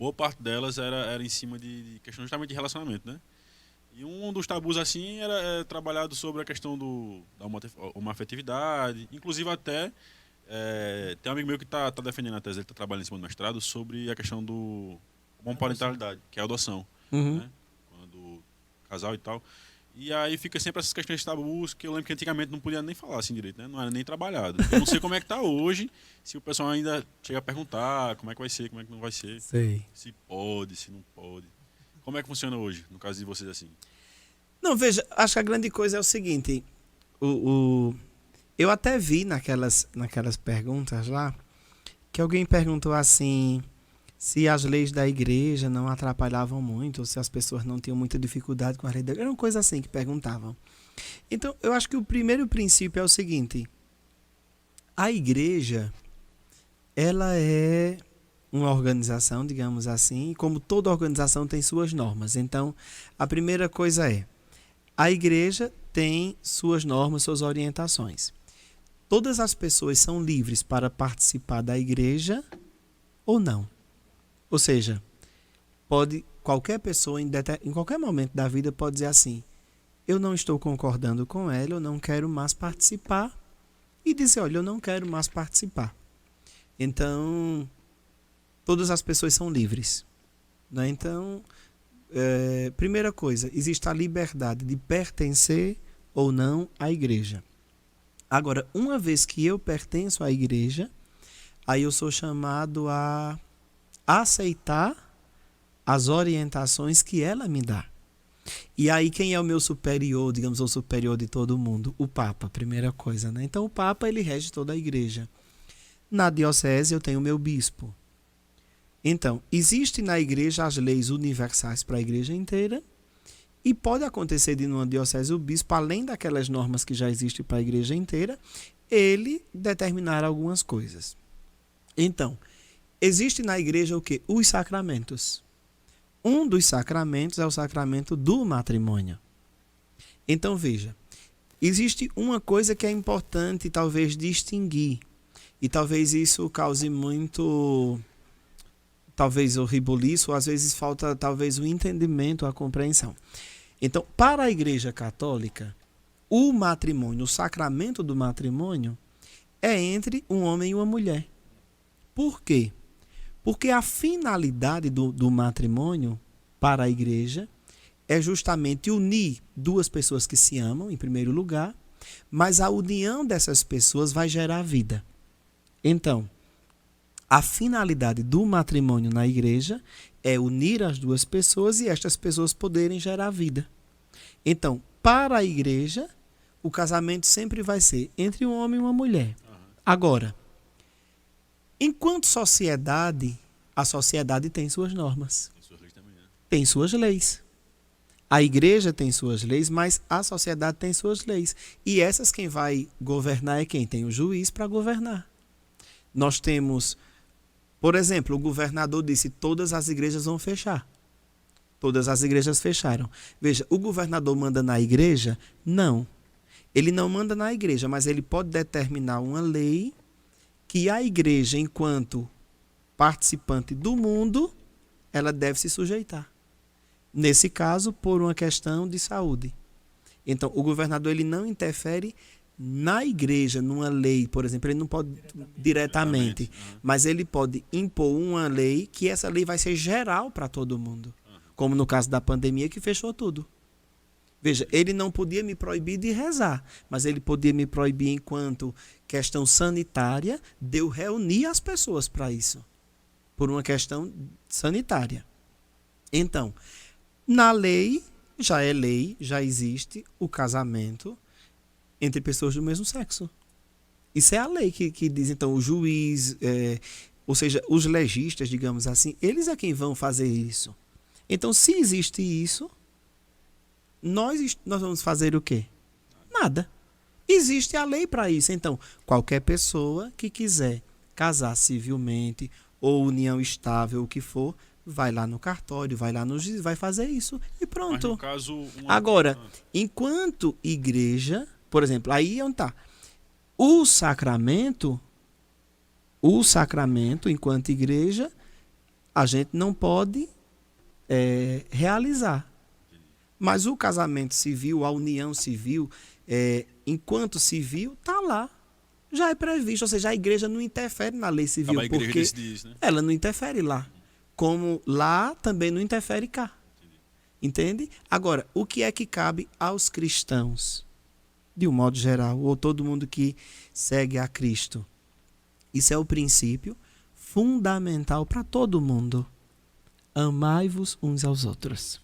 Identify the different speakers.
Speaker 1: boa parte delas era em cima de questão justamente de relacionamento, né? E um dos tabus, assim, era trabalhado sobre a questão da homoafetividade, inclusive até tem um amigo meu que tá defendendo a tese, ele tá trabalhando em cima do mestrado sobre a questão do homoparentalidade, que é a adoção,
Speaker 2: Uhum.
Speaker 1: né? Quando casal e tal. E aí fica sempre essas questões de tabus que eu lembro que antigamente não podia nem falar assim direito, né? Não era nem trabalhado. Eu não sei como é que tá hoje, se o pessoal ainda chega a perguntar como é que vai ser, como é que não vai ser,
Speaker 2: Sei.
Speaker 1: se pode, se não pode. Como é que funciona hoje, no caso de vocês assim?
Speaker 2: Não, veja, acho que a grande coisa é o seguinte. O, eu até vi naquelas perguntas lá que alguém perguntou assim se as leis da igreja não atrapalhavam muito, ou se as pessoas não tinham muita dificuldade com as leis da igreja. Era uma coisa assim que perguntavam. Então, eu acho que o primeiro princípio é o seguinte: a igreja, ela é uma organização, digamos assim, e como toda organização tem suas normas. Então, a primeira coisa é: a igreja tem suas normas, suas orientações. Todas as pessoas são livres para participar da igreja ou não. Ou seja, pode qualquer pessoa em qualquer momento da vida pode dizer assim: eu não estou concordando com ela, eu não quero mais participar, e dizer, olha, eu não quero mais participar. Então, todas as pessoas são livres, né? Então, primeira coisa, existe a liberdade de pertencer ou não à igreja. Agora, uma vez que eu pertenço à igreja, aí eu sou chamado a aceitar as orientações que ela me dá. E aí quem é o meu superior, digamos, o superior de todo mundo? O Papa, primeira coisa, né? Então o Papa, ele rege toda a igreja. Na diocese eu tenho o meu bispo. Então, existe na igreja as leis universais para a igreja inteira, e pode acontecer de numa diocese o bispo, além daquelas normas que já existem para a igreja inteira, ele determinar algumas coisas. Então, existe na igreja o quê? Os sacramentos. Um dos sacramentos é o sacramento do matrimônio. Então, veja, existe uma coisa que é importante talvez distinguir, e talvez isso cause muito, talvez o ribuliço, ou às vezes falta talvez o entendimento, a compreensão. Então, para a Igreja Católica, o matrimônio, o sacramento do matrimônio, é entre um homem e uma mulher. Por quê? Porque a finalidade do matrimônio para a igreja é justamente unir duas pessoas que se amam, em primeiro lugar, mas a união dessas pessoas vai gerar vida. Então, a finalidade do matrimônio na igreja é unir as duas pessoas e estas pessoas poderem gerar vida. Então, para a igreja, o casamento sempre vai ser entre um homem e uma mulher. Agora, enquanto sociedade, a sociedade tem suas normas.
Speaker 1: Tem suas leis também, né?
Speaker 2: Tem suas leis. A igreja tem suas leis, mas a sociedade tem suas leis. E essas quem vai governar é quem tem o juiz para governar. Nós temos, por exemplo, o governador disse: todas as igrejas vão fechar. Todas as igrejas fecharam. Veja, o governador manda na igreja? Não. Ele não manda na igreja, mas ele pode determinar uma lei que a igreja, enquanto participante do mundo, ela deve se sujeitar. Nesse caso, por uma questão de saúde. Então, o governador ele não interfere na igreja, numa lei, por exemplo, ele não pode diretamente, mas ele pode impor uma lei que essa lei vai ser geral para todo mundo. Como no caso da pandemia, que fechou tudo. Veja, ele não podia me proibir de rezar, mas ele podia me proibir enquanto questão sanitária de eu reunir as pessoas para isso. Por uma questão sanitária. Então, na lei, já existe o casamento entre pessoas do mesmo sexo. Isso é a lei que diz, então, o juiz, ou seja, os legistas, digamos assim, eles é quem vão fazer isso. Então, se existe isso, nós vamos fazer o quê? Nada. Existe a lei para isso. Então, qualquer pessoa que quiser casar civilmente ou união estável, o que for, vai lá no cartório, vai lá no juiz, vai fazer isso e pronto.
Speaker 1: Mas no caso,
Speaker 2: Agora, enquanto igreja, por exemplo, aí é onde está. O sacramento, enquanto igreja, a gente não pode realizar. Mas o casamento civil, a união civil, enquanto civil, está lá. Já é previsto, ou seja, a igreja não interfere na lei civil,
Speaker 1: A igreja
Speaker 2: porque
Speaker 1: decide isso, né?
Speaker 2: ela não interfere lá. Como lá também não interfere cá. Entende? Agora, o que é que cabe aos cristãos? De um modo geral, ou todo mundo que segue a Cristo. Isso é o princípio fundamental para todo mundo. Amai-vos uns aos outros.